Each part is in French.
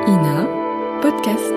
Ina, podcast.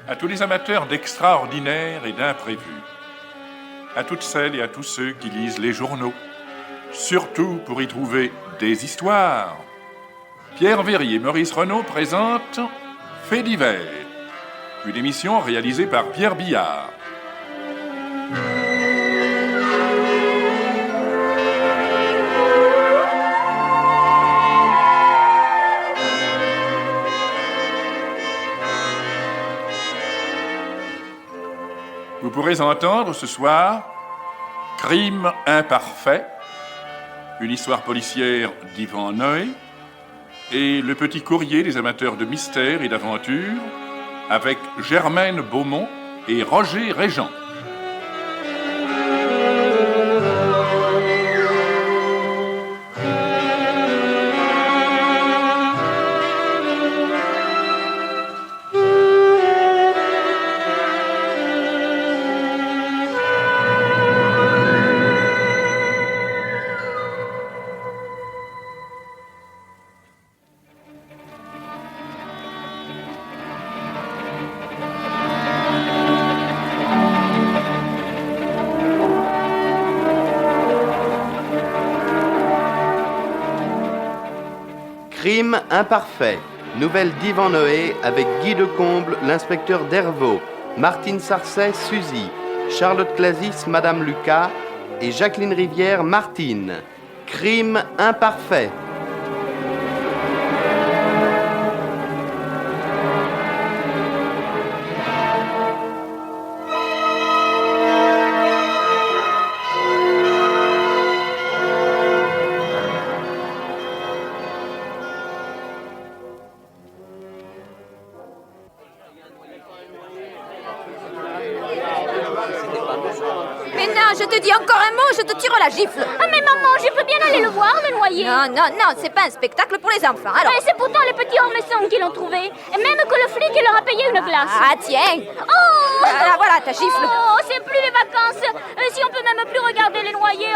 À tous les amateurs d'extraordinaire et d'imprévu, à toutes celles et à tous ceux qui lisent les journaux, surtout pour y trouver des histoires, Pierre Véry et Maurice Renaud présentent Faits divers, une émission réalisée par Pierre Billard. Vous pourrez entendre ce soir Crime imparfait, une histoire policière d'Yvan Noé, et Le petit courrier des amateurs de mystère et d'aventure avec Germaine Beaumont et Roger Régent. Crime imparfait. Nouvelle d'Yvan Noé avec Guy Decomble, l'inspecteur Dervaux, Martine Sarcey, Suzy, Charlotte Clasis, Madame Lucas et Jacqueline Rivière, Martine. Crime imparfait. Mais non, je te dis encore un mot, je te tire la gifle. Ah mais maman, je peux bien aller le voir, le noyer. Non, c'est pas un spectacle pour les enfants, alors... Mais c'est pourtant les petits hors maison qui l'ont trouvé. Et même que le flic, il leur a payé une glace. Ah, tiens. Oh Ah, voilà, ta gifle. Oh, c'est plus les vacances. Si on peut même plus regarder les noyers.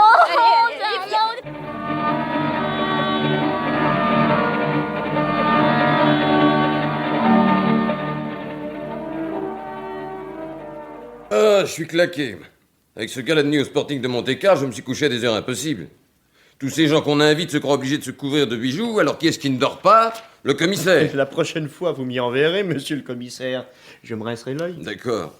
Ah, je suis claqué. Avec ce gars-là de nuit au Sporting de Monte-Carlo, je me suis couché à des heures impossibles. Tous ces gens qu'on invite se croient obligés de se couvrir de bijoux, alors qui est-ce qui ne dort pas? Le commissaire. La prochaine fois, vous m'y enverrez, monsieur le commissaire. Je me rincerai l'œil. D'accord.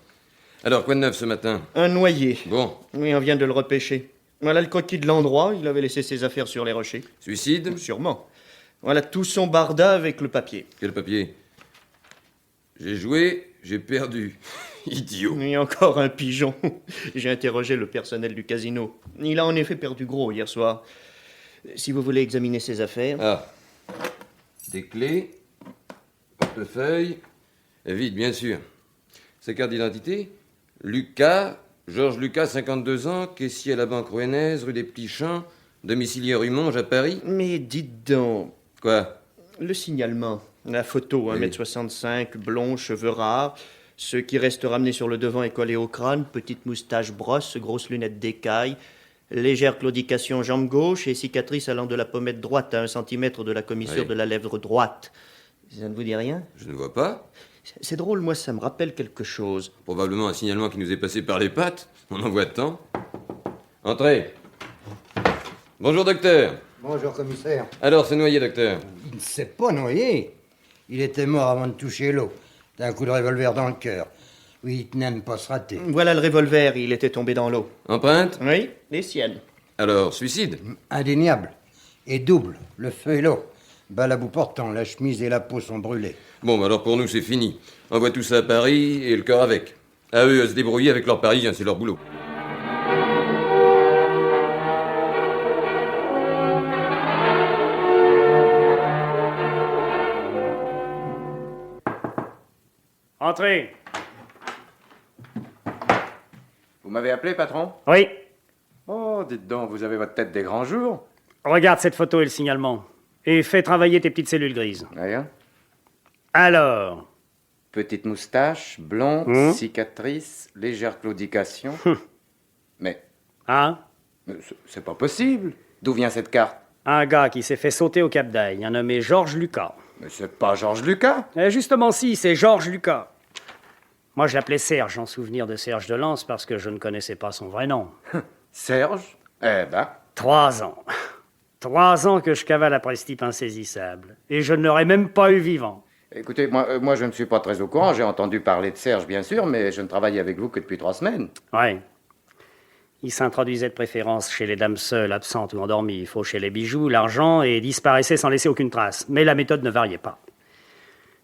Alors, quoi de neuf ce matin? Un noyé. Bon. Oui, on vient de le repêcher. Voilà le croquis de l'endroit. Il avait laissé ses affaires sur les rochers. Suicide? Sûrement. Voilà tout son barda avec le papier. Quel papier? J'ai joué, j'ai perdu. Idiot. Et encore un pigeon. J'ai interrogé le personnel du casino. Il a en effet perdu gros hier soir. Si vous voulez examiner ses affaires... Ah. Des clés, portefeuille, vide, bien sûr. Sa carte d'identité? Lucas, Georges Lucas, 52 ans, caissier à la Banque Rouennaise, rue des Petits Champs, domicilié rue Monge à Paris. Mais dites donc... Quoi? Le signalement, la photo, Oui. 1m65, blond, cheveux rares, ce qui reste ramené sur le devant est collé au crâne, petite moustache brosse, grosses lunettes d'écaille, légère claudication jambe gauche et cicatrice allant de la pommette droite à 1 centimètre de la commissure Oui. de la lèvre droite. Ça ne vous dit rien? Je ne vois pas. C'est drôle, moi ça me rappelle quelque chose. Probablement un signalement qui nous est passé par les pattes. On en voit tant. Entrez. Bonjour, docteur. Bonjour, commissaire. Alors, c'est noyé, docteur. Il ne s'est pas noyé. Il était mort avant de toucher l'eau. D'un coup de revolver dans le cœur. Oui, il tenait à ne pas se rater. Voilà le revolver, il était tombé dans l'eau. Empreinte? Oui, les siennes. Alors, suicide? Indéniable. Et double. Le feu et l'eau. Balle à bout portant, la chemise et la peau sont brûlées. Bon, bah alors pour nous, c'est fini. On envoie tout ça à Paris et le corps avec. À eux à se débrouiller avec leurs Parisiens, c'est leur boulot. Entrez. Vous m'avez appelé, patron? Oui. Oh, dites donc, vous avez votre tête des grands jours. Regarde cette photo et le signalement. Et fais travailler tes petites cellules grises. Rien. Alors, Petite moustache, blonde, cicatrice, légère claudication. Mais hein? c'est pas possible. D'où vient cette carte? Un gars qui s'est fait sauter au Cap d'Aille, un nommé Georges Lucas. Mais c'est pas Georges Lucas. Justement si, c'est Georges Lucas. Moi je l'appelais Serge, en souvenir de Serge de Lens, parce que je ne connaissais pas son vrai nom. Serge? Eh ben. 3 ans. 3 ans que je cavale après ce type insaisissable. Et je ne l'aurais même pas eu vivant. Écoutez, moi je ne suis pas très au courant. J'ai entendu parler de Serge, bien sûr, mais je ne travaille avec vous que depuis 3 semaines. Ouais. Il s'introduisait de préférence chez les dames seules, absentes ou endormies, fauchait les bijoux, l'argent et disparaissait sans laisser aucune trace. Mais la méthode ne variait pas.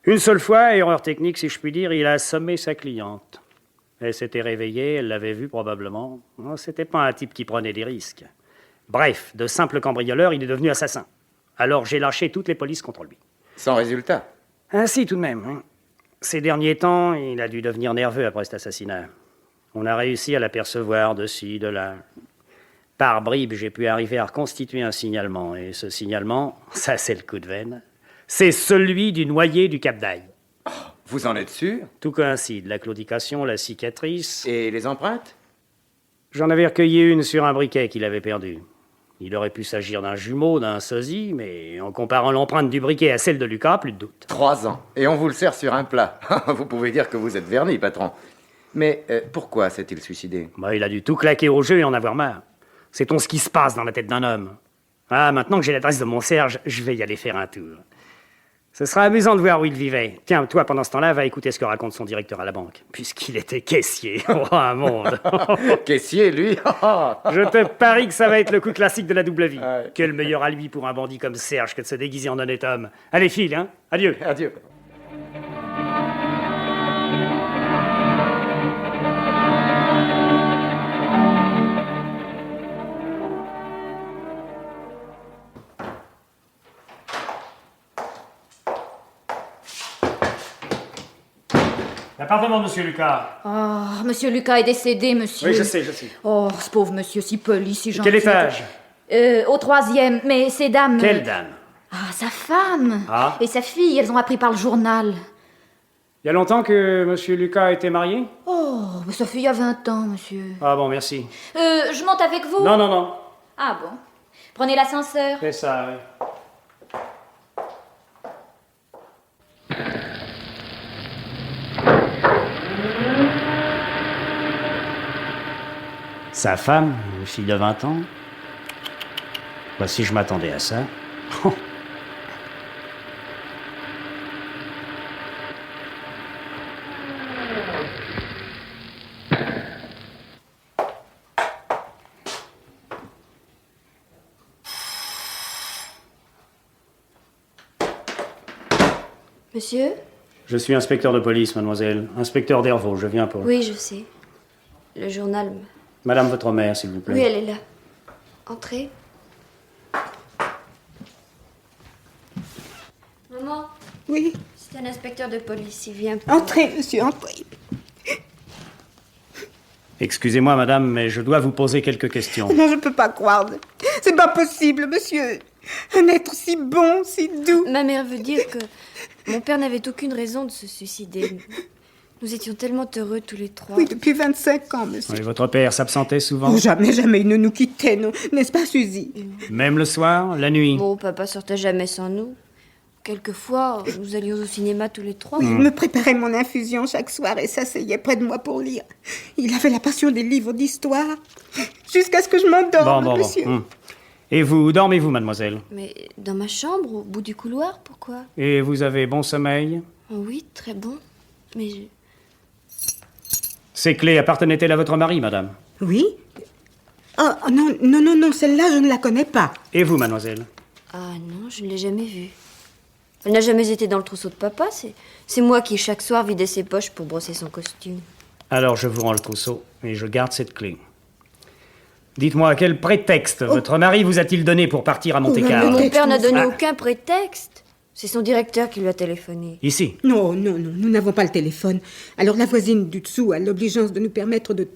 Une seule fois, erreur technique si je puis dire, il a assommé sa cliente. Elle s'était réveillée, elle l'avait vu probablement. Non, c'était pas un type qui prenait des risques. Bref, de simple cambrioleur, il est devenu assassin. Alors j'ai lâché toutes les polices contre lui. Sans résultat. Ainsi tout de même. Hein. Ces derniers temps, il a dû devenir nerveux après cet assassinat. On a réussi à l'apercevoir de ci, de là. Par bribes, j'ai pu arriver à reconstituer un signalement. Et ce signalement, ça c'est le coup de veine, c'est celui du noyé du Cap d'Aille. Oh, vous en êtes sûr? Tout coïncide, la claudication, la cicatrice... Et les empreintes? J'en avais recueilli une sur un briquet qu'il avait perdu. Il aurait pu s'agir d'un jumeau, d'un sosie, mais en comparant l'empreinte du briquet à celle de Lucas, plus de doute. 3 ans. Et on vous le sert sur un plat. Vous pouvez dire que vous êtes verni, patron. Mais pourquoi s'est-il suicidé? Il a dû tout claquer au jeu et en avoir marre. Sait-on ce qui se passe dans la tête d'un homme? Ah, maintenant que j'ai l'adresse de mon Serge, je vais y aller faire un tour. Ce sera amusant de voir où il vivait. Tiens, toi, pendant ce temps-là, va écouter ce que raconte son directeur à la banque. Puisqu'il était caissier. Oh, un monde. Caissier, lui? Je te parie que ça va être le coup classique de la double vie. Ouais. Quel meilleur alibi pour un bandit comme Serge que de se déguiser en honnête homme. Allez, file, hein. Adieu. Adieu. L'appartement de Monsieur Lucas. Oh, Monsieur Lucas est décédé, monsieur. Oui, je sais. Oh, ce pauvre monsieur, si poli, si gentil. Quel étage? Au 3e, mais ces dames... Quelle dame? Ah, sa femme. Ah. Et sa fille, elles ont appris par le journal. Il y a longtemps que Monsieur Lucas a été marié? Oh, mais ça fait il y a 20 ans, monsieur. Ah bon, merci. Je monte avec vous? Non. Ah bon. Prenez l'ascenseur. C'est ça, oui. Sa femme, une fille de 20 ans. Voici, je m'attendais à ça. Monsieur? Je suis inspecteur de police, mademoiselle. Inspecteur Dervaux, je viens pour... Oui, je sais. Le journal... Madame votre mère, s'il vous plaît. Oui, elle est là. Entrez. Maman? Oui? C'est un inspecteur de police, il vient... Entrez, monsieur, entrez. Excusez-moi, madame, mais je dois vous poser quelques questions. Non, je ne peux pas croire. C'est pas possible, monsieur. Un être si bon, si doux. Ma mère veut dire que mon père n'avait aucune raison de se suicider. Nous étions tellement heureux tous les 3. Oui, depuis 25 ans, monsieur. Oui, votre père s'absentait souvent? Oh, jamais, il ne nous quittait, non. N'est-ce pas, Suzy? Même le soir, la nuit? Bon, papa sortait jamais sans nous. Quelquefois, nous allions au cinéma tous les 3. Oui, il me préparait mon infusion chaque soir et s'asseyait près de moi pour lire. Il avait la passion des livres d'histoire, jusqu'à ce que je m'endorme, monsieur. Et vous, dormez-vous, mademoiselle? Mais dans ma chambre, au bout du couloir, pourquoi? Et vous avez bon sommeil? Oui, très bon. Mais Ces clés appartenaient-elles à votre mari, madame? Oui. Oh, non, celle-là, je ne la connais pas. Et vous, mademoiselle? Ah non, je ne l'ai jamais vue. Elle n'a jamais été dans le trousseau de papa. C'est moi qui, chaque soir, vidais ses poches pour brosser son costume. Alors, je vous rends le trousseau et je garde cette clé. Dites-moi, quel prétexte votre mari vous a-t-il donné pour partir à Monte-Carlo? Mais mon père n'a donné aucun prétexte. C'est son directeur qui lui a téléphoné. Ici. Non, nous n'avons pas le téléphone. Alors la voisine du dessous a l'obligeance de nous permettre de...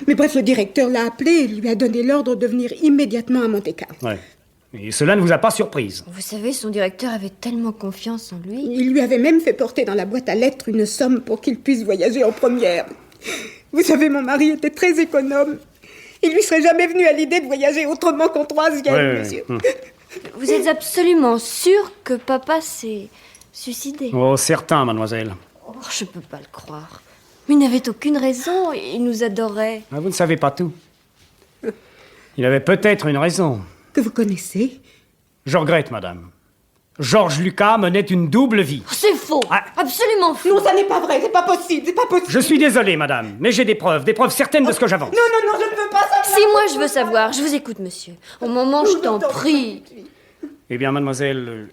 Mais bref, le directeur l'a appelé et lui a donné l'ordre de venir immédiatement à Monte-Carlo. Ouais. Et cela ne vous a pas surprise? Vous savez, son directeur avait tellement confiance en lui. Il lui avait même fait porter dans la boîte à lettres une somme pour qu'il puisse voyager en première. Vous savez, mon mari était très économe. Il lui serait jamais venu à l'idée de voyager autrement qu'en troisième, monsieur. Vous êtes absolument sûr que papa s'est suicidé? Oh, certain, mademoiselle. Oh, je peux pas le croire. Mais il n'avait aucune raison, il nous adorait. Ah, vous ne savez pas tout. Il avait peut-être une raison. Que vous connaissez? Je regrette, madame. Georges Lucas menait une double vie. Oh, c'est faux. Absolument faux. Non, ça n'est pas vrai, c'est pas possible, c'est pas possible. Je suis désolé, madame, mais j'ai des preuves certaines de ce que j'avance. Non, je ne veux pas savoir. Si moi je veux savoir, je vous écoute, monsieur. Au moment, je t'en prie. Eh bien, mademoiselle...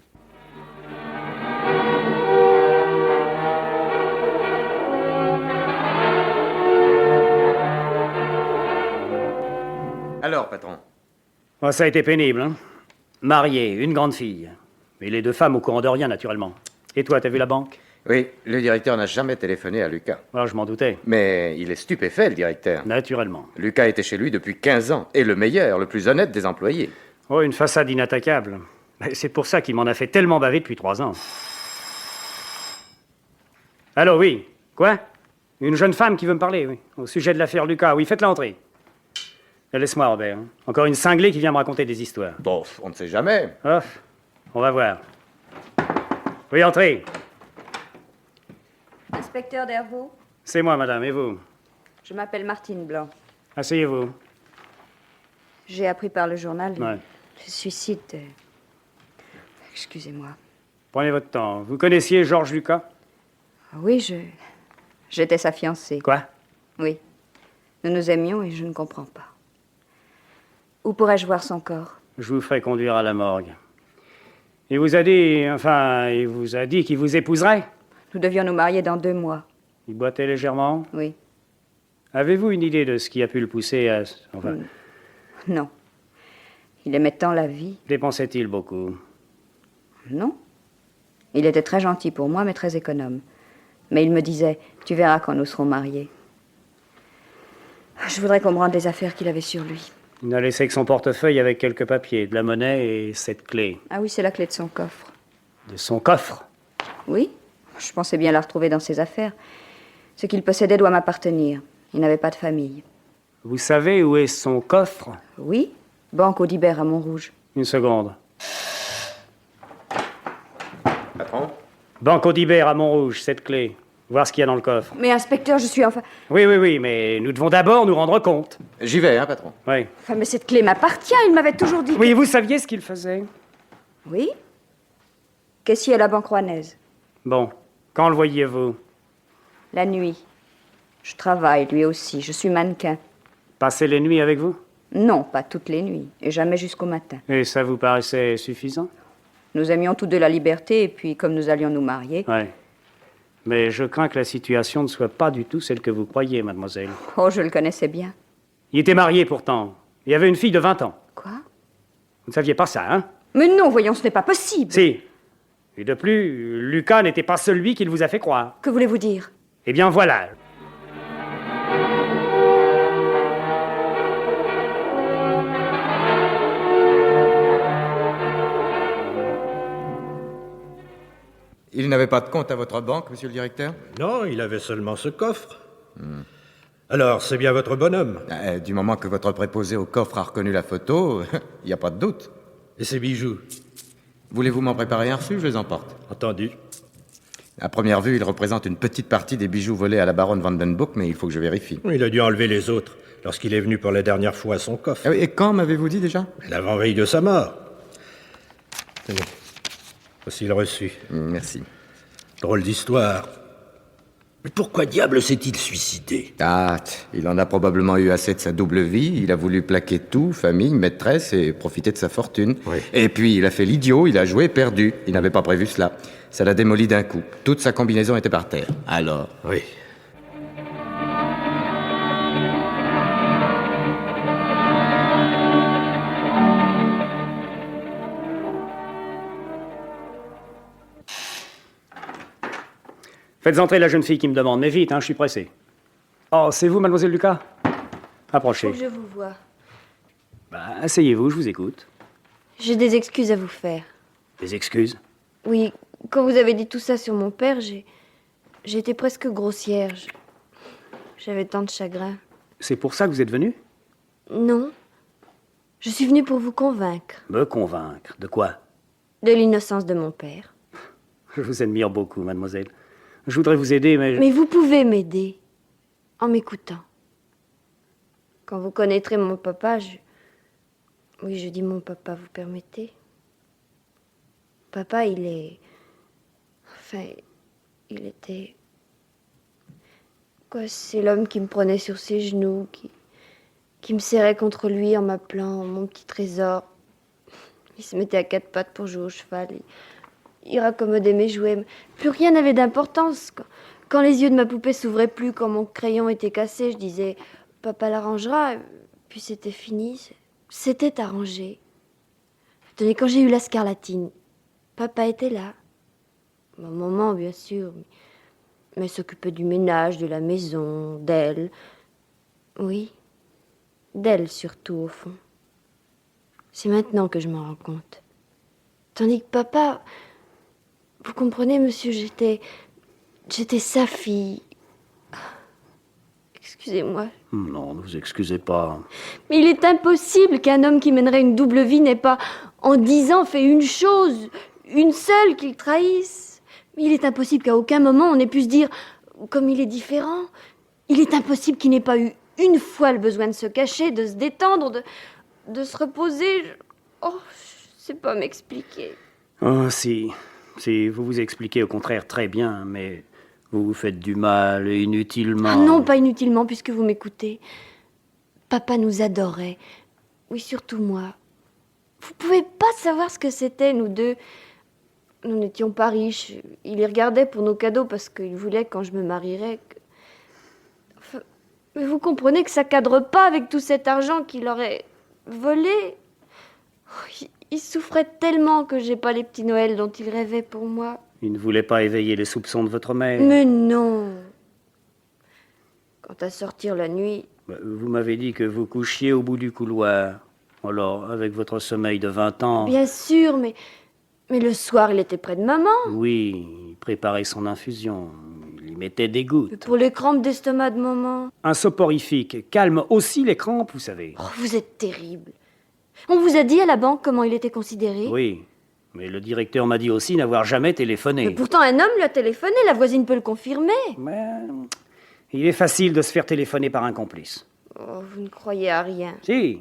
Alors, patron? Oh, ça a été pénible, hein. Marié, une grande fille. Et les deux femmes au courant de rien, naturellement. Et toi, t'as vu la banque? Oui, le directeur n'a jamais téléphoné à Lucas. Oh, je m'en doutais. Mais il est stupéfait, le directeur. Naturellement. Lucas était chez lui depuis 15 ans, et le meilleur, le plus honnête des employés. Oh, une façade inattaquable. C'est pour ça qu'il m'en a fait tellement baver depuis 3 ans. Allô, oui. Quoi? Une jeune femme qui veut me parler, oui. Au sujet de l'affaire Lucas. Oui, faites l'entrée. Laisse-moi, Robert. Encore une cinglée qui vient me raconter des histoires. Bon, on ne sait jamais. Oh, on va voir. Oui, entrez. Inspecteur Dervaux, C'est moi, madame. Et vous? je m'appelle Martine Blanc. Asseyez-vous. J'ai appris par le journal Ouais. le suicide de... Excusez-moi. Prenez votre temps. Vous connaissiez Georges Lucas? Oui, j'étais sa fiancée. Quoi? Oui. Nous nous aimions et je ne comprends pas. Où pourrais-je voir son corps? Je vous ferai conduire à la morgue. Il vous a dit qu'il vous épouserait? Nous devions nous marier dans 2 mois. Il boitait légèrement? Oui. Avez-vous une idée de ce qui a pu le pousser à... Enfin, Non. Il aimait tant la vie. dépensait-il beaucoup? Non. Il était très gentil pour moi, mais très économe. Mais il me disait, tu verras quand nous serons mariés. Je voudrais qu'on me rende les affaires qu'il avait sur lui. Il n'a laissé que son portefeuille avec quelques papiers, de la monnaie et cette clé. Ah oui, c'est la clé de son coffre. De son coffre? Oui, je pensais bien la retrouver dans ses affaires. Ce qu'il possédait doit m'appartenir. Il n'avait pas de famille. Vous savez où est son coffre? Oui, banque Audibert à Montrouge. Une seconde. Patron? Banque Audibert à Montrouge, cette clé. Voir ce qu'il y a dans le coffre. Mais inspecteur, je suis enfin... Oui, mais nous devons d'abord nous rendre compte. J'y vais, hein, patron? Oui. Enfin, mais cette clé m'appartient, il m'avait toujours dit... Oui, vous saviez ce qu'il faisait? Oui. Caissier à la banque rouennaise. Bon, quand le voyiez-vous? La nuit. Je travaille, lui aussi. Je suis mannequin. Passer les nuits avec vous? Non, pas toutes les nuits. Et jamais jusqu'au matin. Et ça vous paraissait suffisant? Nous aimions tous deux la liberté, et puis, comme nous allions nous marier... Oui. Mais je crains que la situation ne soit pas du tout celle que vous croyez, mademoiselle. Oh, je le connaissais bien. Il était marié pourtant. Il avait une fille de 20 ans. Quoi? Vous ne saviez pas ça, hein? Mais non, voyons, ce n'est pas possible. Si. Et de plus, Lucas n'était pas celui qu'il vous a fait croire. Que voulez-vous dire? Eh bien, voilà. Il n'avait pas de compte à votre banque, monsieur le directeur? Non, il avait seulement ce coffre. Alors, c'est bien votre bonhomme. Du moment que votre préposé au coffre a reconnu la photo, il n'y a pas de doute. Et ses bijoux? Voulez-vous m'en préparer un reçu? Je les emporte. Entendu. À première vue, il représente une petite partie des bijoux volés à la baronne Vandenbroek, mais il faut que je vérifie. Il a dû enlever les autres lorsqu'il est venu pour la dernière fois à son coffre. Et quand m'avez-vous dit déjà? L'avant-veille de sa mort. Tenez. Voici le reçu. Merci. Drôle d'histoire. Mais pourquoi diable s'est-il suicidé? Il en a probablement eu assez de sa double vie. Il a voulu plaquer tout, famille, maîtresse, et profiter de sa fortune. Oui. Et puis, il a fait l'idiot, il a joué perdu. Il n'avait pas prévu cela. Ça l'a démoli d'un coup. Toute sa combinaison était par terre. Alors? Oui. Faites entrer la jeune fille qui me demande, mais vite, je suis pressé. Oh, c'est vous, mademoiselle Lucas? Approchez. Faut que je vous vois. Asseyez-vous, je vous écoute. J'ai des excuses à vous faire. Des excuses? Oui, quand vous avez dit tout ça sur mon père, j'ai été presque grossière. J'avais tant de chagrin. C'est pour ça que vous êtes venu? Non. Je suis venue pour vous convaincre. Me convaincre? De quoi? De l'innocence de mon père. Je vous admire beaucoup, mademoiselle. Je voudrais vous aider, mais... Mais vous pouvez m'aider. En m'écoutant. Quand vous connaîtrez mon papa, Oui, je dis mon papa, vous permettez? Papa, il est... Enfin, il était... Quoi, c'est l'homme qui me prenait sur ses genoux, qui me serrait contre lui en m'appelant mon petit trésor. Il se mettait à quatre pattes pour jouer au cheval. Il raccommodait mes jouets. Plus rien n'avait d'importance. Quand les yeux de ma poupée s'ouvraient plus, quand mon crayon était cassé, je disais « Papa l'arrangera », puis c'était fini. C'était arrangé. Tenez, quand j'ai eu la scarlatine, papa était là. Mon maman, bien sûr, mais s'occupait du ménage, de la maison, d'elle. Oui, d'elle surtout, au fond. C'est maintenant que je m'en rends compte. Tandis que papa... Vous comprenez, monsieur, j'étais sa fille. Excusez-moi. Non, ne vous excusez pas. Mais il est impossible qu'un homme qui mènerait une double vie n'ait pas, en 10 ans, fait une chose, une seule, qu'il trahisse. Mais il est impossible qu'à aucun moment on ait pu se dire, comme il est différent. Il est impossible qu'il n'ait pas eu une fois le besoin de se cacher, de se détendre, de se reposer. Oh, je sais pas m'expliquer. Oh, si, vous vous expliquez au contraire très bien, mais vous vous faites du mal inutilement. Ah non, pas inutilement, puisque vous m'écoutez. Papa nous adorait. Oui, surtout moi. Vous pouvez pas savoir ce que c'était, nous deux. Nous n'étions pas riches. Il y regardait pour nos cadeaux parce qu'il voulait, quand je me marierais... Enfin, mais vous comprenez que ça cadre pas avec tout cet argent qu'il aurait volé. Il souffrait tellement que j'ai pas les petits Noëls dont il rêvait pour moi. Il ne voulait pas éveiller les soupçons de votre mère. Mais non. Quant à sortir la nuit... Vous m'avez dit que vous couchiez au bout du couloir. Alors, avec votre sommeil de 20 ans... Bien sûr, mais le soir, il était près de maman. Oui, il préparait son infusion. Il y mettait des gouttes. Pour les crampes d'estomac de maman. Un soporifique calme aussi les crampes, vous savez. Oh, vous êtes terrible. On vous a dit à la banque comment il était considéré? Oui, mais le directeur m'a dit aussi n'avoir jamais téléphoné. Mais pourtant, un homme lui a téléphoné, la voisine peut le confirmer. Mais il est facile de se faire téléphoner par un complice. Oh, vous ne croyez à rien. Si,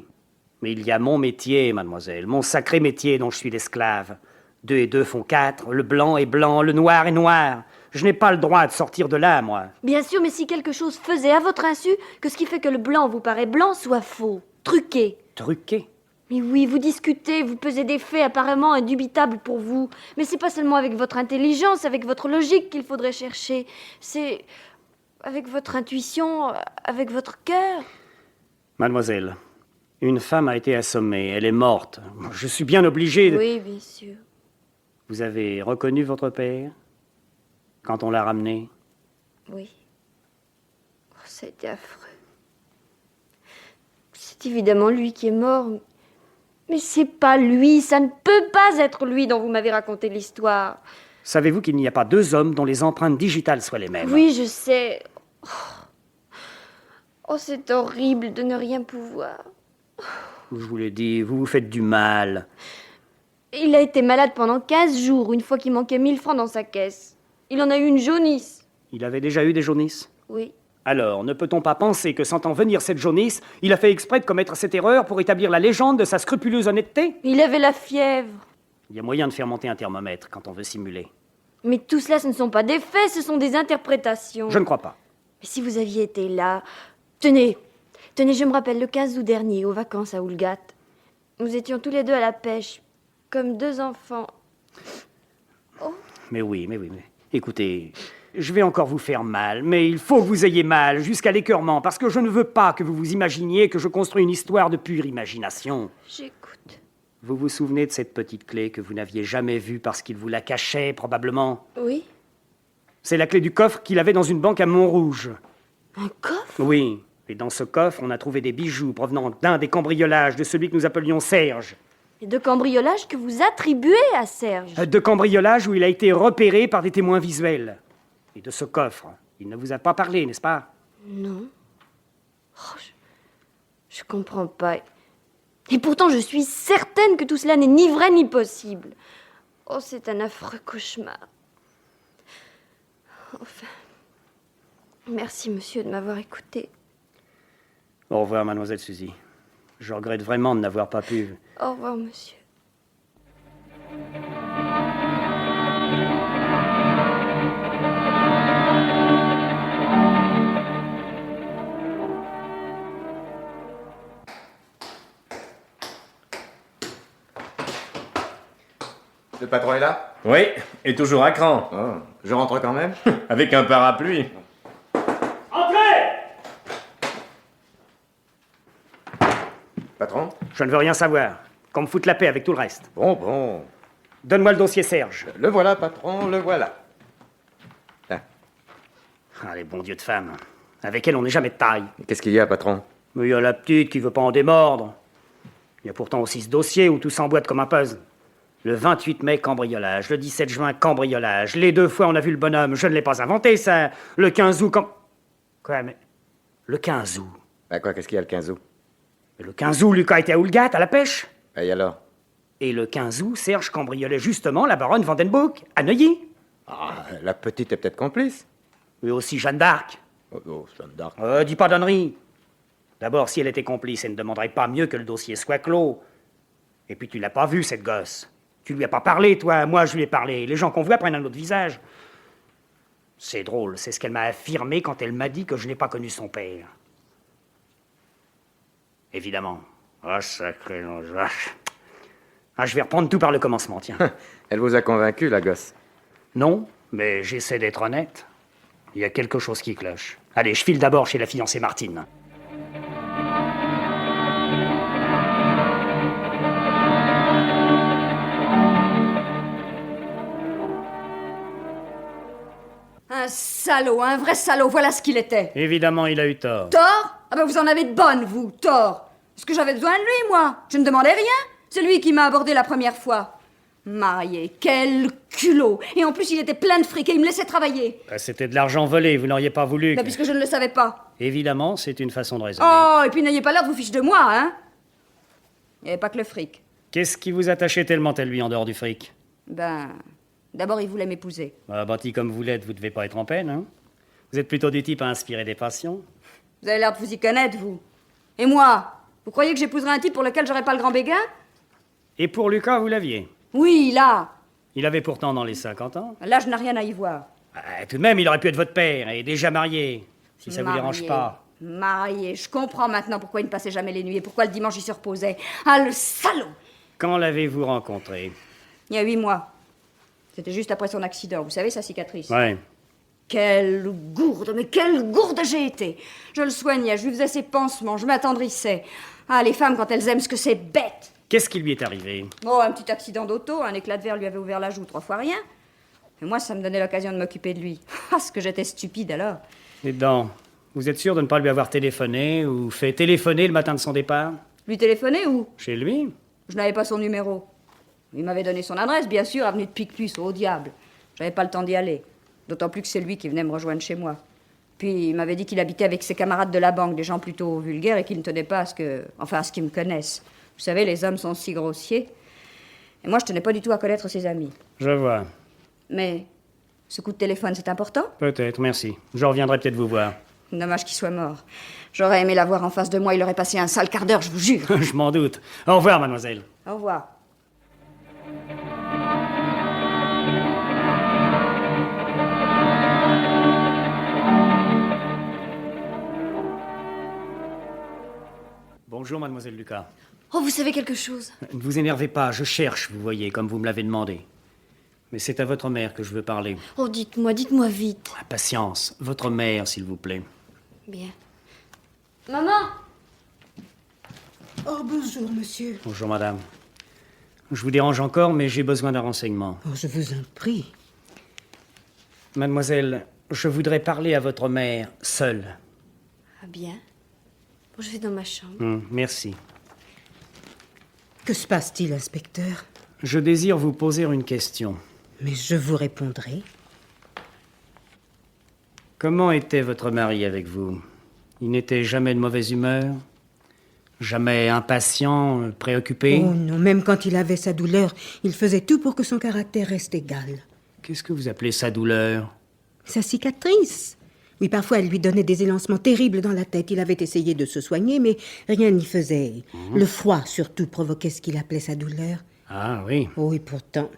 mais il y a mon métier, mademoiselle, mon sacré métier dont je suis l'esclave. 2 et 2 font 4, le blanc est blanc, le noir est noir. Je n'ai pas le droit de sortir de là, moi. Bien sûr, mais si quelque chose faisait à votre insu que ce qui fait que le blanc vous paraît blanc soit faux, truqué. Truqué? Mais oui, vous discutez, vous pesez des faits apparemment indubitables pour vous. Mais c'est pas seulement avec votre intelligence, avec votre logique qu'il faudrait chercher. C'est avec votre intuition, avec votre cœur. Mademoiselle, une femme a été assommée, elle est morte. Je suis bien obligé de... Oui, bien sûr. Vous avez reconnu votre père quand on l'a ramené? Oui. Oh, ça a été affreux. C'est évidemment lui qui est mort. Mais c'est pas lui, ça ne peut pas être lui dont vous m'avez raconté l'histoire. Savez-vous qu'il n'y a pas 2 hommes dont les empreintes digitales soient les mêmes? Oui, je sais. Oh, c'est horrible de ne rien pouvoir. Je vous l'ai dit, vous vous faites du mal. Il a été malade pendant 15 jours, une fois qu'il manquait 1000 francs dans sa caisse. Il en a eu une jaunisse. Il avait déjà eu des jaunisses? Oui. Alors, ne peut-on pas penser que, sentant venir cette jaunisse, il a fait exprès de commettre cette erreur pour établir la légende de sa scrupuleuse honnêteté? Il avait la fièvre. Il y a moyen de faire monter un thermomètre quand on veut simuler. Mais tout cela, ce ne sont pas des faits, ce sont des interprétations. Je ne crois pas. Mais si vous aviez été là... Tenez, je me rappelle le 15 août dernier, aux vacances à Oulgat. Nous étions tous les deux à la pêche, comme 2 enfants. Oh. Mais oui. Écoutez, je vais encore vous faire mal, mais il faut que vous ayez mal, jusqu'à l'écœurement, parce que je ne veux pas que vous vous imaginiez que je construis une histoire de pure imagination. J'écoute. Vous vous souvenez de cette petite clé que vous n'aviez jamais vue parce qu'il vous la cachait, probablement? Oui. C'est la clé du coffre qu'il avait dans une banque à Montrouge. Un coffre? Oui. Et dans ce coffre, on a trouvé des bijoux provenant d'un des cambriolages de celui que nous appelions Serge. Et de cambriolage que vous attribuez à Serge. De cambriolage où il a été repéré par des témoins visuels. Et de ce coffre, il ne vous a pas parlé, n'est-ce pas? Non. Oh, je comprends pas. Et pourtant, je suis certaine que tout cela n'est ni vrai ni possible. Oh, c'est un affreux cauchemar. Enfin, merci, monsieur, de m'avoir écouté. Au revoir, mademoiselle Suzy. Je regrette vraiment de n'avoir pas pu... Au revoir, monsieur. Le patron est là? Oui, et toujours à cran. Oh, je rentre quand même? Avec un parapluie. Entrez! Patron? Je ne veux rien savoir. Qu'on me foute la paix avec tout le reste. Bon. Donne-moi le dossier Serge. Le voilà, patron, le voilà. Ah, les bons dieux de femmes. Avec elle, on n'est jamais de taille. Qu'est-ce qu'il y a, patron? Mais il y a la petite qui veut pas en démordre. Il y a pourtant aussi ce dossier où tout s'emboîte comme un puzzle. Le 28 mai, cambriolage. Le 17 juin, cambriolage. Les 2 fois, on a vu le bonhomme. Je ne l'ai pas inventé, ça. Le 15 août, Quoi, mais... Le 15 août. Bah quoi, qu'est-ce qu'il y a le 15 août? Mais le 15 août, Lucas était à Oulgat, à la pêche. Et alors? Et le 15 août, Serge cambriolait justement la baronne Vandenbroek, à Neuilly. Ah, la petite est peut-être complice. Et aussi Jeanne d'Arc. Oh, Jeanne d'Arc. Dis pas d'onnerie. D'abord, si elle était complice, elle ne demanderait pas mieux que le dossier soit clos. Et puis tu l'as pas vue, cette gosse. Tu lui as pas parlé, toi. Moi, je lui ai parlé. Les gens qu'on voit prennent un autre visage. C'est drôle, c'est ce qu'elle m'a affirmé quand elle m'a dit que je n'ai pas connu son père. Évidemment. Ah, sacré nom de vache. Ah, je vais reprendre tout par le commencement, tiens. Elle vous a convaincu, la gosse? Non, mais j'essaie d'être honnête. Il y a quelque chose qui cloche. Allez, je file d'abord chez la fiancée Martine. Un salaud, un vrai salaud, voilà ce qu'il était. Évidemment, il a eu tort. Tort? Ah ben vous en avez de bonnes, vous, tort. Est-ce que j'avais besoin de lui, moi? Je ne demandais rien. C'est lui qui m'a abordé la première fois. Marié, quel culot. Et en plus, il était plein de fric et il me laissait travailler. C'était de l'argent volé, vous n'auriez pas voulu. Bah, puisque je ne le savais pas. Évidemment, c'est une façon de raisonner. Oh, et puis n'ayez pas l'air de vous ficher de moi, hein. Il n'y avait pas que le fric. Qu'est-ce qui vous attachait tellement à lui en dehors du fric? Ben, d'abord, il voulait m'épouser. Bâti comme vous l'êtes, vous devez pas être en peine, hein? Vous êtes plutôt du type à inspirer des passions. Vous avez l'air de vous y connaître, vous. Et moi? Vous croyez que j'épouserais un type pour lequel j'aurais pas le grand béguin? Et pour Lucas, vous l'aviez? Oui, là. Il avait pourtant dans les 50 ans. Là, je n'ai rien à y voir. Tout de même, il aurait pu être votre père et déjà marié, si ça vous dérange pas. Marié, je comprends maintenant pourquoi il ne passait jamais les nuits et pourquoi le dimanche il se reposait. Ah, le salaud! Quand l'avez-vous rencontré? Il y a 8 mois. C'était juste après son accident, vous savez, sa cicatrice. Ouais. Quelle gourde, mais quelle gourde j'ai été! Je le soignais, je lui faisais ses pansements, je m'attendrissais. Ah, les femmes, quand elles aiment ce que c'est bête! Qu'est-ce qui lui est arrivé? Oh, un petit accident d'auto, un éclat de verre lui avait ouvert la joue 3 fois rien. Et moi, ça me donnait l'occasion de m'occuper de lui. Ah, ce que j'étais stupide alors! Et donc, vous êtes sûr de ne pas lui avoir téléphoné ou fait téléphoner le matin de son départ? Lui téléphoner où? Chez lui? Je n'avais pas son numéro. Il m'avait donné son adresse, bien sûr, avenue de Picpus, au diable. J'avais pas le temps d'y aller. D'autant plus que c'est lui qui venait me rejoindre chez moi. Puis il m'avait dit qu'il habitait avec ses camarades de la banque, des gens plutôt vulgaires et qui ne tenaient pas à ce que... Enfin, à ce qu'ils me connaissent. Vous savez, les hommes sont si grossiers. Et moi, je tenais pas du tout à connaître ses amis. Je vois. Mais ce coup de téléphone, c'est important? Peut-être, merci. Je reviendrai peut-être vous voir. Dommage qu'il soit mort. J'aurais aimé l'avoir en face de moi, il aurait passé un sale quart d'heure, je vous jure. Je m'en doute. Au revoir, mademoiselle. Au revoir. Bonjour, mademoiselle Lucas. Oh, vous savez quelque chose? Ne vous énervez pas, je cherche, vous voyez, comme vous me l'avez demandé. Mais c'est à votre mère que je veux parler. Oh, dites-moi vite. Patience, votre mère, s'il vous plaît. Bien. Maman! Oh, bonjour, monsieur. Bonjour, madame. Je vous dérange encore, mais j'ai besoin d'un renseignement. Oh, je vous en prie. Mademoiselle, je voudrais parler à votre mère, seule. Ah bien. Bon, je vais dans ma chambre. Merci. Que se passe-t-il, inspecteur? Je désire vous poser une question. Mais je vous répondrai. Comment était votre mari avec vous? Il n'était jamais de mauvaise humeur? Jamais impatient, préoccupé? Oh non, même quand il avait sa douleur, il faisait tout pour que son caractère reste égal. Qu'est-ce que vous appelez sa douleur? Sa cicatrice. Oui, parfois elle lui donnait des élancements terribles dans la tête. Il avait essayé de se soigner, mais rien n'y faisait. Le froid, surtout, provoquait ce qu'il appelait sa douleur. Ah oui. Oh, et pourtant,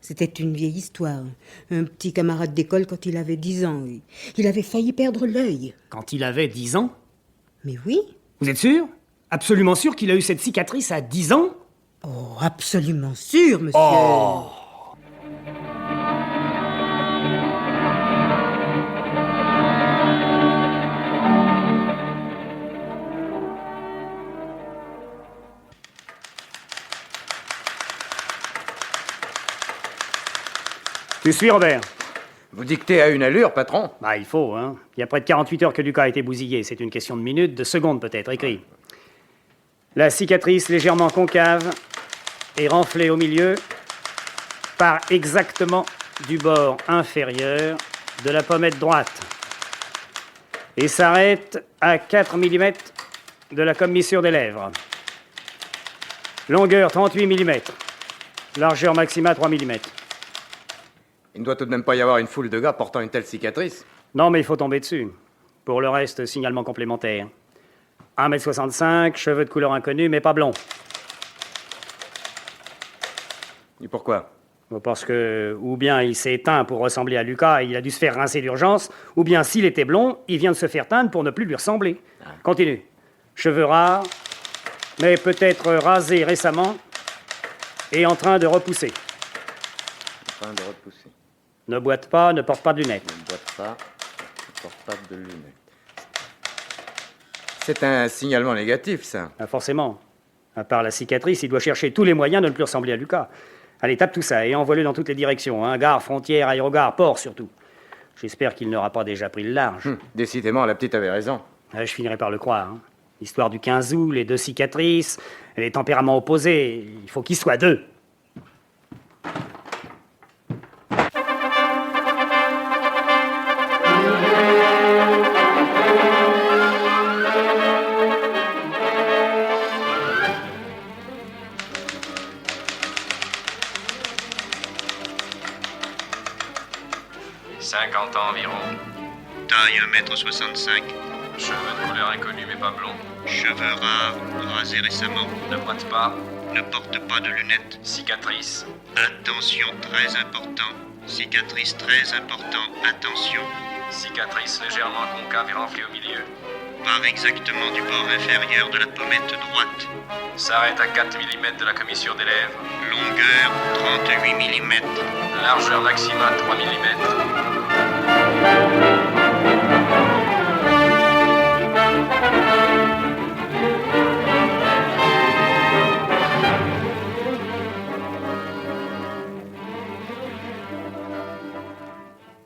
c'était une vieille histoire. Un petit camarade d'école quand il avait 10 ans. Il avait failli perdre l'œil. Quand il avait 10 ans? Mais oui. Vous êtes sûr? Absolument sûr qu'il a eu cette cicatrice à 10 ans? Oh, absolument sûr, monsieur. Oh! Tu suis, Robert? Vous dictez à une allure, patron? Bah, il faut, hein. Il y a près de 48 heures que Lucas a été bousillé. C'est une question de minutes, de secondes peut-être. Écrit. La cicatrice légèrement concave et renflée au milieu part exactement du bord inférieur de la pommette droite et s'arrête à 4 mm de la commissure des lèvres. Longueur 38 mm. Largeur maximale 3 mm. Il ne doit tout de même pas y avoir une foule de gars portant une telle cicatrice. Non, mais il faut tomber dessus. Pour le reste, signalement complémentaire. 1m65, cheveux de couleur inconnue, mais pas blond. Et pourquoi? Parce que, ou bien il s'est teint pour ressembler à Lucas et il a dû se faire rincer d'urgence, ou bien s'il était blond, il vient de se faire teindre pour ne plus lui ressembler. Continue. Cheveux rares, mais peut-être rasés récemment et en train de repousser. En train de repousser. Ne boite pas, ne porte pas de lunettes. Ne boite pas, ne porte pas de lunettes. C'est un signalement négatif, ça. Ah, forcément. À part la cicatrice, il doit chercher tous les moyens de ne plus ressembler à Lucas. Allez, tape tout ça et envoie-le dans toutes les directions. Hein. Gare, frontière, aérogare, port surtout. J'espère qu'il n'aura pas déjà pris le large. Décidément, la petite avait raison. Je finirai par le croire. Hein. L'histoire du 15 août, les 2 cicatrices, les tempéraments opposés, il faut qu'ils soient 2. Environ. Taille 1m65. Cheveux de couleur inconnue mais pas blond. Cheveux rares, rasés récemment. Ne boite pas. Ne porte pas de lunettes. Cicatrice. Attention, très important. Cicatrice très important. Attention. Cicatrice légèrement concave et renflée au milieu. Part exactement du bord inférieur de la pommette droite. S'arrête à 4 mm de la commissure des lèvres. Longueur 38 mm. Largeur maximale 3 mm.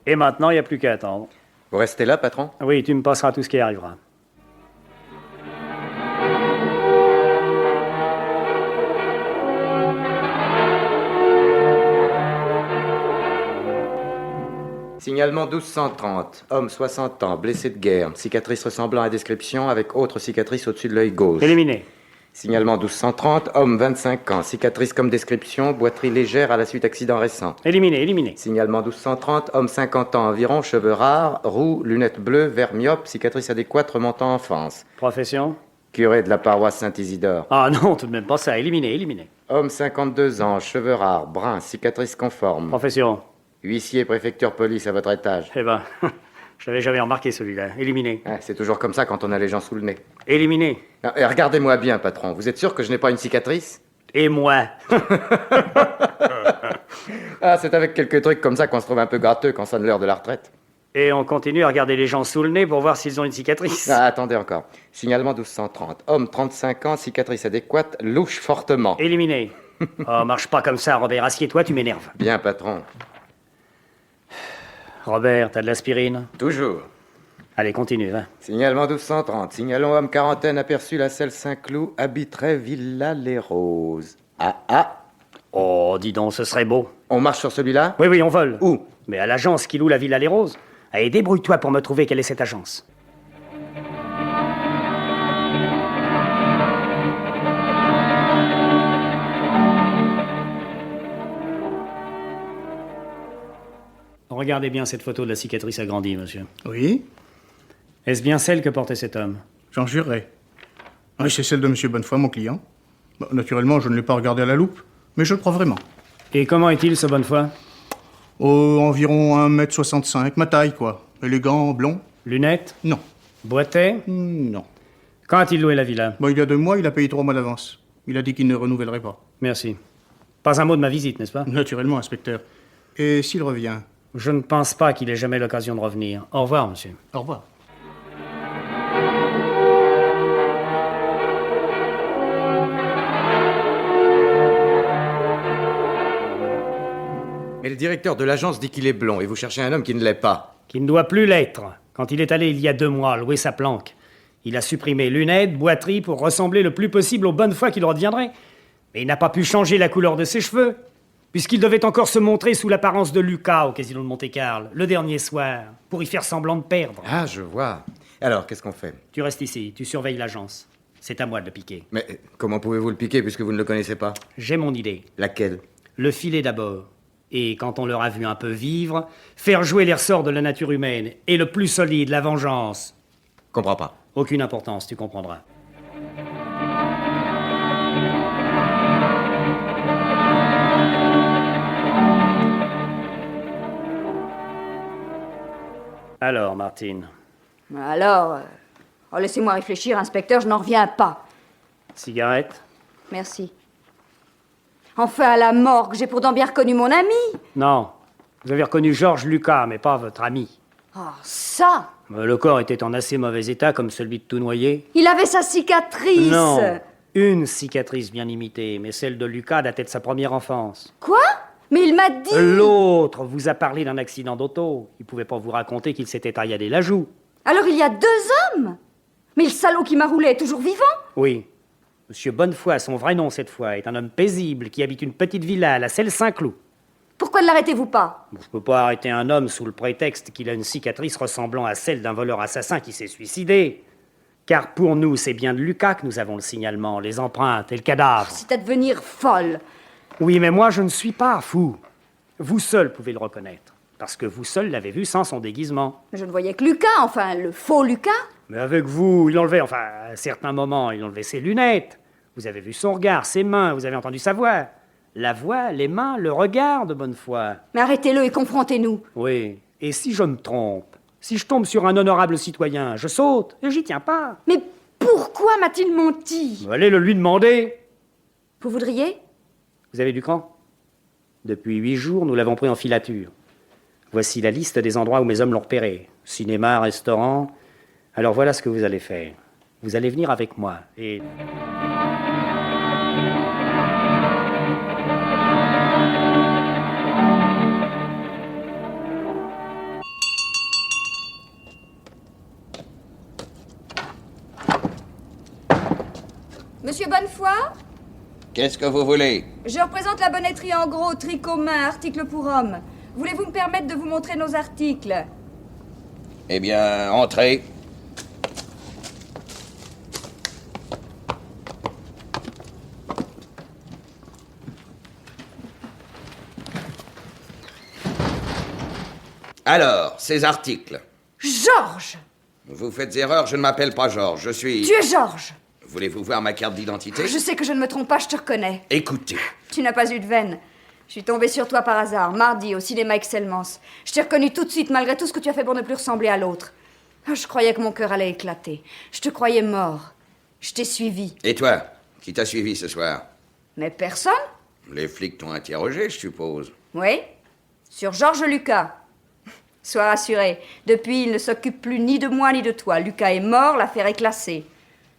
Et maintenant, il n'y a plus qu'à attendre. Vous restez là, patron? Oui, tu me passeras tout ce qui arrivera. Signalement 1230. Homme 60 ans, blessé de guerre. Cicatrice ressemblant à description avec autre cicatrice au-dessus de l'œil gauche. Éliminé. Signalement 1230. Homme 25 ans. Cicatrice comme description. Boiterie légère à la suite d'accident récent. Éliminé, éliminé. Signalement 1230. Homme 50 ans environ. Cheveux rares. Roux. Lunettes bleues. Vert myope. Cicatrice adéquate remontant enfance. Profession? Curé de la paroisse Saint-Isidore. Ah non, tout de même pas ça. Éliminé, éliminé. Homme 52 ans. Cheveux rares. Brun. Cicatrice conforme. Profession? Huissier, préfecture, police à votre étage. Eh ben, je l'avais jamais remarqué celui-là. Éliminé. C'est toujours comme ça quand on a les gens sous le nez. Éliminé. Et regardez-moi bien, patron. Vous êtes sûr que je n'ai pas une cicatrice? Et moi? Ah, c'est avec quelques trucs comme ça qu'on se trouve un peu gratteux quand sonne l'heure de la retraite. Et on continue à regarder les gens sous le nez pour voir s'ils ont une cicatrice. Ah, attendez encore. Signalement 1230. Homme 35 ans, cicatrice adéquate, louche fortement. Éliminé. Oh, marche pas comme ça, Robert. Assieds-toi, tu m'énerves. Bien, patron. Robert, t'as de l'aspirine? Toujours. Allez, continue, va. Signalement 1230. Signalons homme quarantaine aperçu la selle Saint-Cloud, habiterait Villa Les Roses. Ah. Oh, dis donc, ce serait beau. On marche sur celui-là? Oui, on vole. Où? Mais à l'agence qui loue la Villa Les Roses. Allez, débrouille-toi pour me trouver quelle est cette agence. Regardez bien cette photo de la cicatrice agrandie, monsieur. Oui? Est-ce bien celle que portait cet homme? J'en jurerai. Oui, c'est celle de M. Bonnefoy, mon client. Bon, naturellement, je ne l'ai pas regardé à la loupe, mais je le crois vraiment. Et comment est-il, ce Bonnefoy? Environ 1m65, ma taille, quoi. Élégant, blond. Lunettes? Non. Boitet? Non. Quand a-t-il loué la villa? Bon, il y a 2 mois, il a payé 3 mois d'avance. Il a dit qu'il ne renouvellerait pas. Merci. Pas un mot de ma visite, n'est-ce pas? Naturellement, inspecteur. Et s'il revient? Je ne pense pas qu'il ait jamais l'occasion de revenir. Au revoir, monsieur. Au revoir. Mais le directeur de l'agence dit qu'il est blond et vous cherchez un homme qui ne l'est pas. Qui ne doit plus l'être. Quand il est allé il y a 2 mois louer sa planque, il a supprimé lunettes, boiterie pour ressembler le plus possible aux bonnes fois qu'il redeviendrait. Mais il n'a pas pu changer la couleur de ses cheveux, puisqu'il devait encore se montrer sous l'apparence de Lucas au Casino de Monte-Carlo, le dernier soir, pour y faire semblant de perdre. Ah, je vois. Alors, qu'est-ce qu'on fait? Tu restes ici, tu surveilles l'agence. C'est à moi de le piquer. Mais comment pouvez-vous le piquer puisque vous ne le connaissez pas? J'ai mon idée. Laquelle? Le filer d'abord. Et quand on leur a vu un peu vivre, faire jouer les ressorts de la nature humaine. Et le plus solide, la vengeance. Comprends pas. Aucune importance, tu comprendras. Alors, Martine. Alors, laissez-moi réfléchir, inspecteur, je n'en reviens pas. Cigarette? Merci. Enfin, à la morgue, j'ai pourtant bien reconnu mon ami. Non. Vous avez reconnu Georges Lucas, mais pas votre ami. Oh, ça! Le corps était en assez mauvais état, comme celui de tout noyé. Il avait sa cicatrice. Non. Une cicatrice bien imitée, mais celle de Lucas datait de sa première enfance. Quoi? Mais il m'a dit... L'autre vous a parlé d'un accident d'auto. Il pouvait pas vous raconter qu'il s'était tailladé la joue. Alors il y a 2 hommes? Mais le salaud qui m'a roulé est toujours vivant? Oui. Monsieur Bonnefoy, son vrai nom cette fois, est un homme paisible qui habite une petite villa à la selle Saint-Cloud. Pourquoi ne l'arrêtez-vous pas? Je peux pas arrêter un homme sous le prétexte qu'il a une cicatrice ressemblant à celle d'un voleur assassin qui s'est suicidé. Car pour nous, c'est bien de Lucas que nous avons le signalement, les empreintes et le cadavre. C'est à devenir folle. Oui, mais moi, je ne suis pas fou. Vous seul pouvez le reconnaître. Parce que vous seul l'avez vu sans son déguisement. Je ne voyais que Lucas, enfin, le faux Lucas. Mais avec vous, il enlevait, enfin, à certains moments, il enlevait ses lunettes. Vous avez vu son regard, ses mains, vous avez entendu sa voix. La voix, les mains, le regard de Bonnefoy. Mais arrêtez-le et confrontez-nous. Oui, et si je me trompe? Si je tombe sur un honorable citoyen, je saute et j'y tiens pas. Mais pourquoi m'a-t-il menti? Allez le lui demander. Vous voudriez? Vous avez du cran? Depuis 8 jours, nous l'avons pris en filature. Voici la liste des endroits où mes hommes l'ont repéré. Cinéma, restaurant. Alors voilà ce que vous allez faire. Vous allez venir avec moi et... Monsieur Bonnefoy? Qu'est-ce que vous voulez? Je représente la bonneterie en gros, tricot main, articles pour hommes. Voulez-vous me permettre de vous montrer nos articles? Eh bien, entrez. Alors, ces articles. Georges! Vous faites erreur, je ne m'appelle pas Georges, je suis... Tu es Georges! Voulez-vous voir ma carte d'identité? Je sais que je ne me trompe pas, je te reconnais. Écoutez. Tu n'as pas eu de veine. Je suis tombée sur toi par hasard, mardi, au cinéma Excellence. Je t'ai reconnu tout de suite, malgré tout ce que tu as fait pour ne plus ressembler à l'autre. Je croyais que mon cœur allait éclater. Je te croyais mort. Je t'ai suivi. Et toi? Qui t'a suivi ce soir? Mais personne? Les flics t'ont interrogé, je suppose. Oui. Sur Georges Lucas. Sois rassuré. Depuis, il ne s'occupe plus ni de moi ni de toi. Lucas est mort, l'affaire est classée.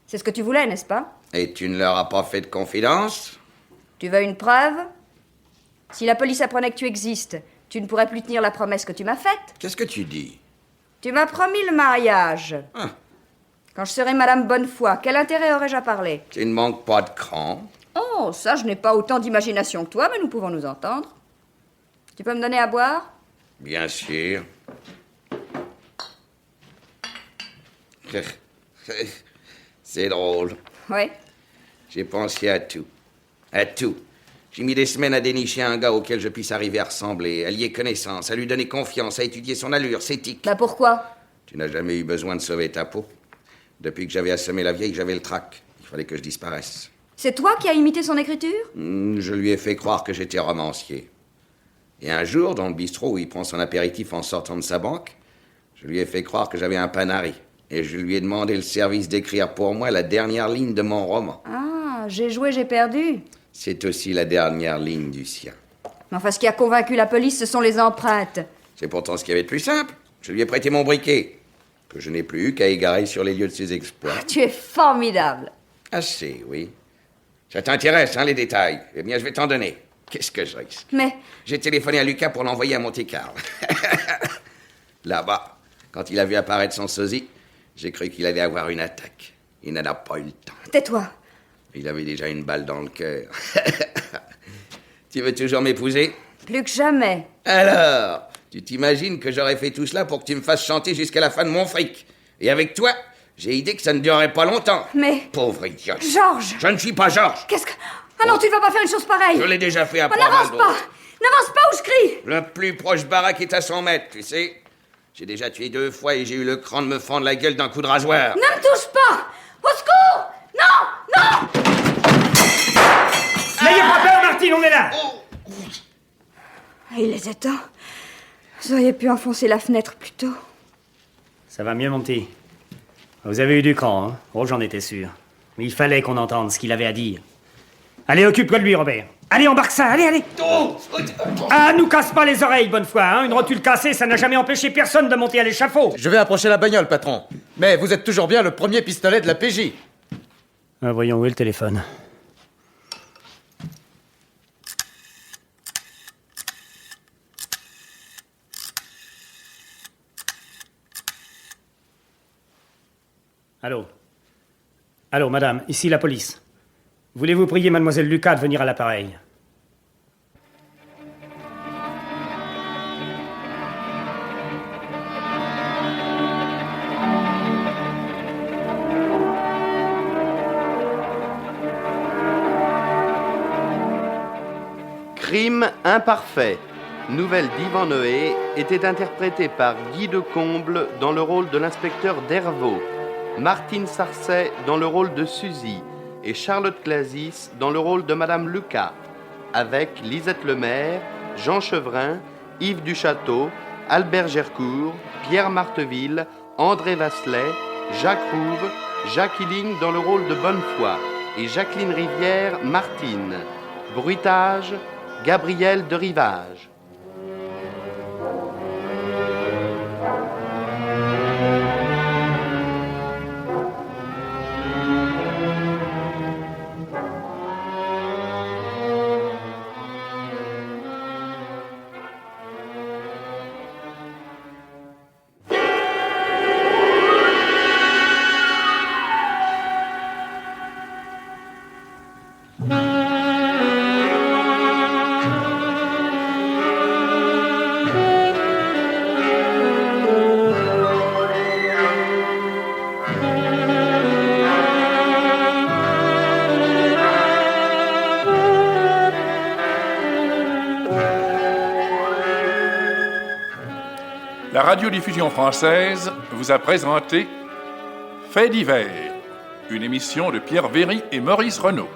C'est ce que tu voulais, n'est-ce pas? Et tu ne leur as pas fait de confidence? Tu veux une preuve? Si la police apprenait que tu existes, tu ne pourrais plus tenir la promesse que tu m'as faite. Qu'est-ce que tu dis? Tu m'as promis le mariage. Quand je serai Madame Bonnefoy, quel intérêt aurais-je à parler? Tu ne manques pas de cran. Oh, ça, je n'ai pas autant d'imagination que toi, mais nous pouvons nous entendre. Tu peux me donner à boire? Bien sûr. C'est drôle. Oui. J'ai pensé à tout. À tout. J'ai mis des semaines à dénicher un gars auquel je puisse arriver à ressembler, à lier connaissance, à lui donner confiance, à étudier son allure, ses tics. Bah pourquoi? Tu n'as jamais eu besoin de sauver ta peau. Depuis que j'avais assommé la vieille, j'avais le trac. Il fallait que je disparaisse. C'est toi qui as imité son écriture? Je lui ai fait croire que j'étais romancier. Et un jour, dans le bistrot où il prend son apéritif en sortant de sa banque, je lui ai fait croire que j'avais un panari. Et je lui ai demandé le service d'écrire pour moi la dernière ligne de mon roman. Ah, j'ai joué, j'ai perdu. C'est aussi la dernière ligne du sien. Mais enfin, ce qui a convaincu la police, ce sont les empreintes. C'est pourtant ce qu'il y avait de plus simple. Je lui ai prêté mon briquet, que je n'ai plus eu qu'à égarer sur les lieux de ses exploits. Tu es formidable. Assez, oui. Ça t'intéresse, hein, les détails? Eh bien, je vais t'en donner. Qu'est-ce que je risque? Mais... J'ai téléphoné à Lucas pour l'envoyer à Monte-Carlo. Là-bas, quand il a vu apparaître son sosie, j'ai cru qu'il allait avoir une attaque. Il n'en a pas eu le temps. Tais-toi. Il avait déjà une balle dans le cœur. Tu veux toujours m'épouser? Plus que jamais. Alors, tu t'imagines que j'aurais fait tout cela pour que tu me fasses chanter jusqu'à la fin de mon fric. Et avec toi, j'ai idée que ça ne durerait pas longtemps. Mais... Pauvre idiote. Georges. Je ne suis pas Georges. Qu'est-ce que... Ah non, tu ne vas pas faire une chose pareille. Je l'ai déjà fait à Oh, n'avance pas. N'avance pas ou je crie. Le plus proche baraque est à 100 mètres, tu sais. J'ai déjà tué 2 fois et j'ai eu le cran de me fendre la gueule d'un coup de rasoir. Ne me touche pas. Au secours. Non, non. N'ayez pas peur, Martine, on est là. Il était temps. Vous auriez pu enfoncer la fenêtre plus tôt. Ça va mieux, mon petit. Vous avez eu du cran, hein? Oh, j'en étais sûr. Mais il fallait qu'on entende ce qu'il avait à dire. Allez, occupe-toi de lui, Robert. Allez, embarque ça, allez, allez. Ah, nous casse pas les oreilles, Bonnefoy, hein. Une rotule cassée, ça n'a jamais empêché personne de monter à l'échafaud. Je vais approcher la bagnole, patron. Mais vous êtes toujours bien le premier pistolet de la PJ. Ah, voyons, où est le téléphone? Allô? Allô, madame, ici la police. Voulez-vous prier mademoiselle Lucas de venir à l'appareil? Crime imparfait. Nouvelle d'Yvan Noé était interprétée par Guy Decomble dans le rôle de l'inspecteur Dervaux, Martine Sarcey dans le rôle de Suzy et Charlotte Clasis dans le rôle de Madame Lucas, avec Lisette Lemaire, Jean Chevrin, Yves Duchâteau, Albert Gercourt, Pierre Marteville, André Vasselet, Jacques Rouve, Jacques Hilling dans le rôle de Bonnefoy et Jacqueline Rivière, Martine. Bruitage, Gabriel de Rivage. La radiodiffusion française vous a présenté Faits divers, une émission de Pierre Véry et Maurice Renaud.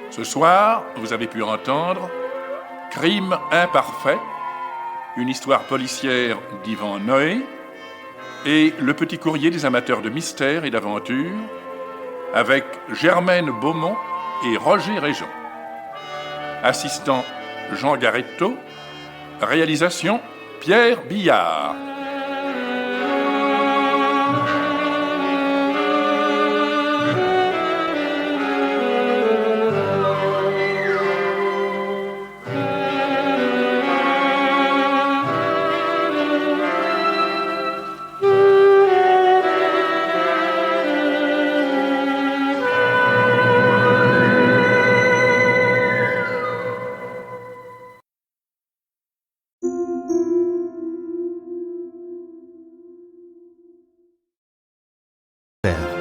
Ce soir, vous avez pu entendre Crime imparfait, une histoire policière d'Yvan Noé, et Le Petit Courrier des amateurs de mystère et d'aventure, avec Germaine Beaumont et Roger Réjean. Assistant Jean Garetto, réalisation Pierre Billard. Père.